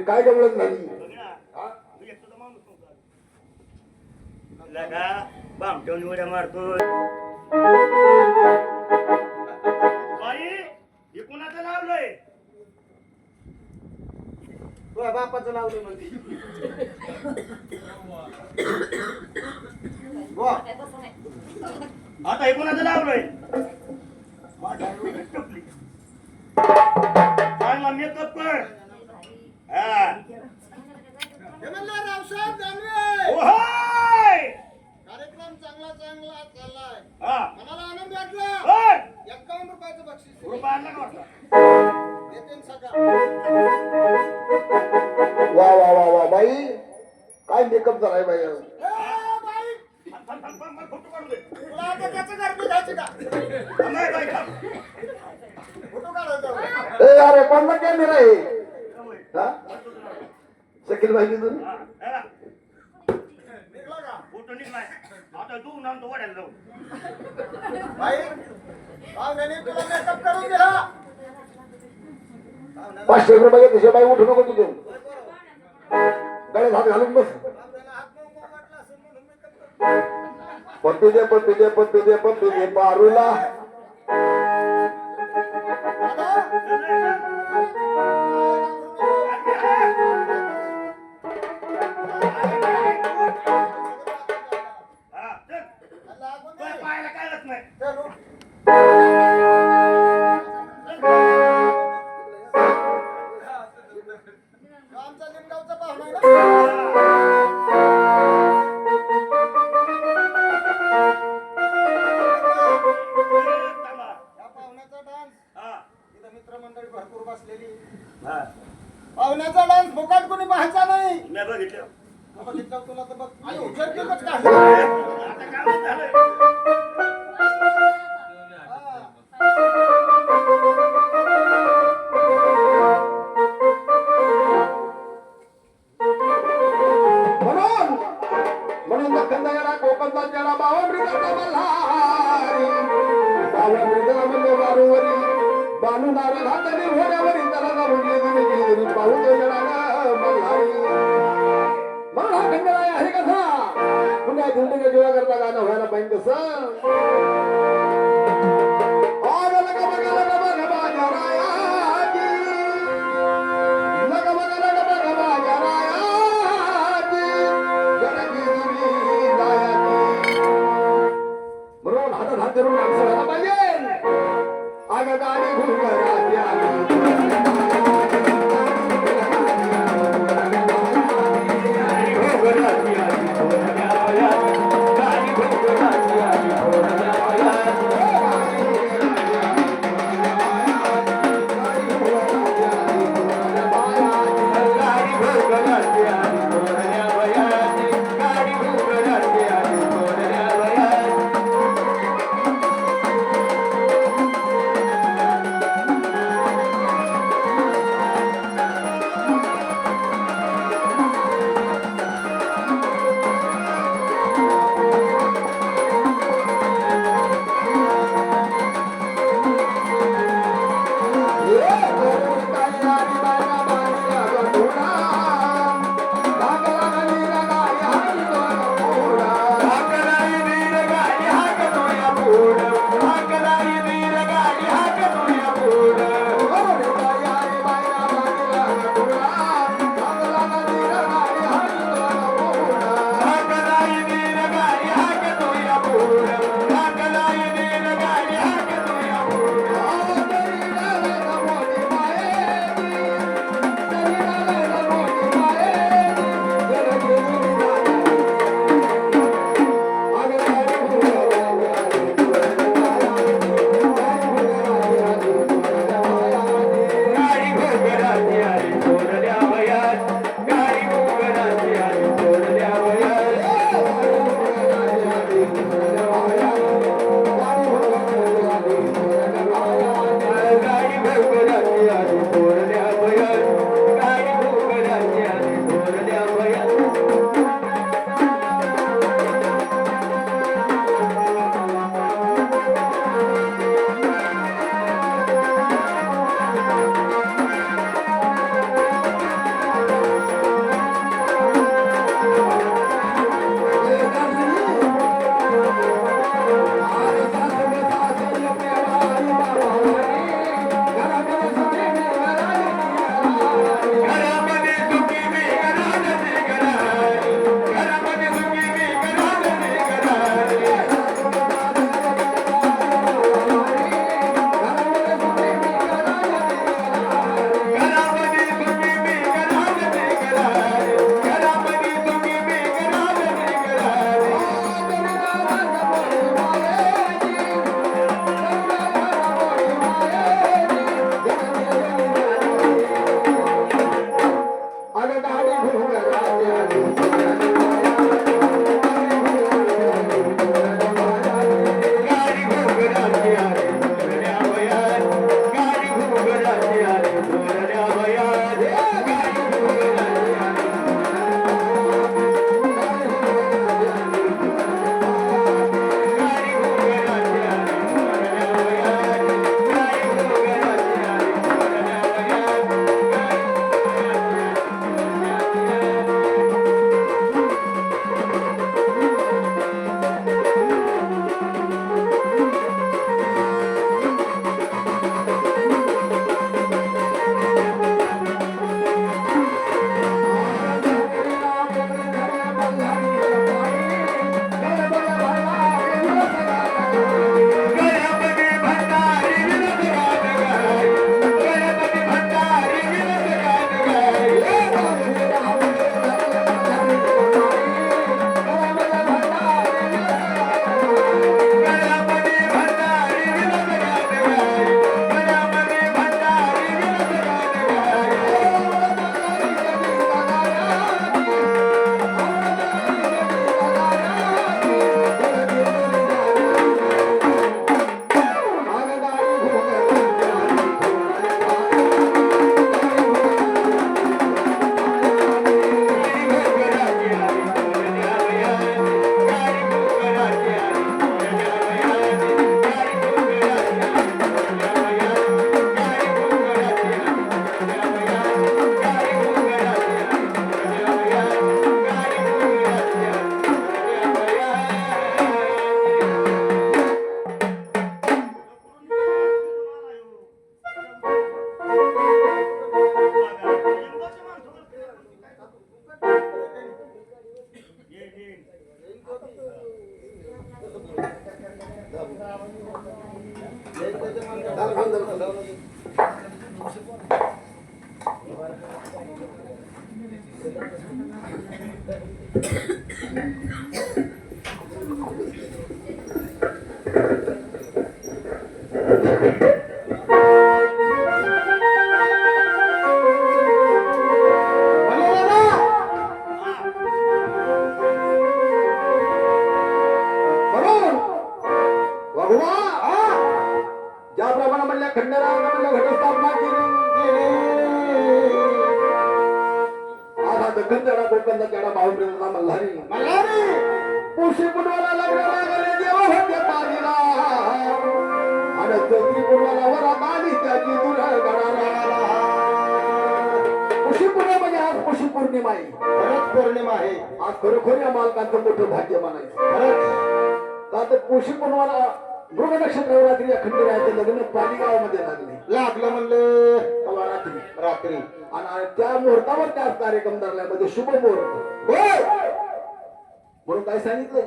काय गमळत नाही बामटोन उड्या मारतो बाई हे कुणाचं लावलंय तुझ्या बापाचं लावलंय म्हणजे आता हे कुणाचं लावलंय चांगला मेकअप कर रावसाहेब दानवे कार्यक्रम चांगला चाललाय मनाला आनंद वाटला 51 रुपयाचं बक्षीस देते सगळं वा वा वा वा बाई काय मेकअप झालाय बाई फोटो काढू दे त्याचं घर मी घ्यायचं का फोटो काढायचं यार कोणला कॅमेरा आहे होय. हा शकील भाई तू हा, हे बघ. निघला का फोटो निघलाय. आता तू नाम तो वाढायला जाऊ. बाई पाहुण्याने तुला मेकअप करून दिला पाहुण्याला 500 रुपये घेतल्याशिवाय बाई उठू नको तुझे गळ्यात हात घालून बस आपल्याला हात मऊ वाटला असेल म्हणून मेकअप करून पप्पी दे पप्पी दे पप्पी दे पप्पी दे पारूला हा, चल. तुला पाहायला कायच नाही. आमचा लिंगावचा पाहुणा आहे ना थांबा. या पाहुण्याचा डान्स हा, इथं मित्रमंडळी भरपूर बसलेली हा. पाहुण्याचा डान्स फुकट कोणी पाहायचा नाही मी बघितलं. बघितलं तुला तर बघ आई हुशार केलंच का आता काय झालंय? म्हणून म्हणून दक्षिण दयाला कोकणचा जरा बावा मृगाचा मल्हारी बावा मृगाला म्हणजे वारूवरी बाणू नारळ हाताने घोड्यावरी त्याला जाऊन गेली पाहू तो जरा मल्हारी म्हणून हा खंडराय आहे कसा पुन्हा धुंडीच्या जीवा करता गाणं व्हायला पाहिजे कसं म्हणून हातात हात धरून माणसं व्हायला पाहिजे आग गाडी घुंगराची खंडेरावाने घटस्थापना केली. आधा दखन जडा कोकणचा जडा बाहुबलीचा मल्हारी मल्हारी पुशी पुनवाला लग्नाला गेले देव होते पाणीला आणि चौथी पुनवाला वरात आली त्याची दुर्ळ गणाला. पुशी पूर्णिमा म्हणजे आज पुशी पौर्णिमा आहे. खरंच पौर्णिमा आहे. आज खरोखर या मालकांचं मोठं भाग्य मानायचं. खरंच का तर पुशी पुनवाला मृग नक्षत्र रात्री या खंडेरायाचं लग्न पाणी गावामध्ये लागले. लागलं म्हणलं तेव्हा रात्री रात्री आणि त्या मुहूर्तावर त्या कार्यक्रम धरल्यामध्ये शुभ मुहूर्त होय म्हणून काय सांगितलंय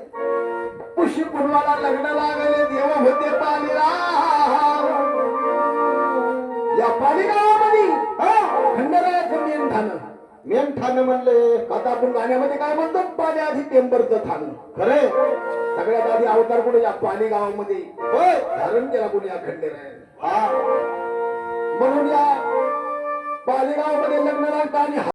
पुशी पुनवाला लग्न लागले देव होते पाणीला. या पाणी गावामध्ये खंडेरायाचं मेन ठाणं मेन ठाणे म्हणले. आता आपण गाण्यामध्ये काय म्हणतो पाणी आधी टेंबरचं ठाणं. खरे सगळ्यात आधी अवतार कुठे या पाणी गावामध्ये होय धारण केला कोणी या खंडेरायाने. हा म्हणून या पाणी गावामध्ये लग्न लागतं आणि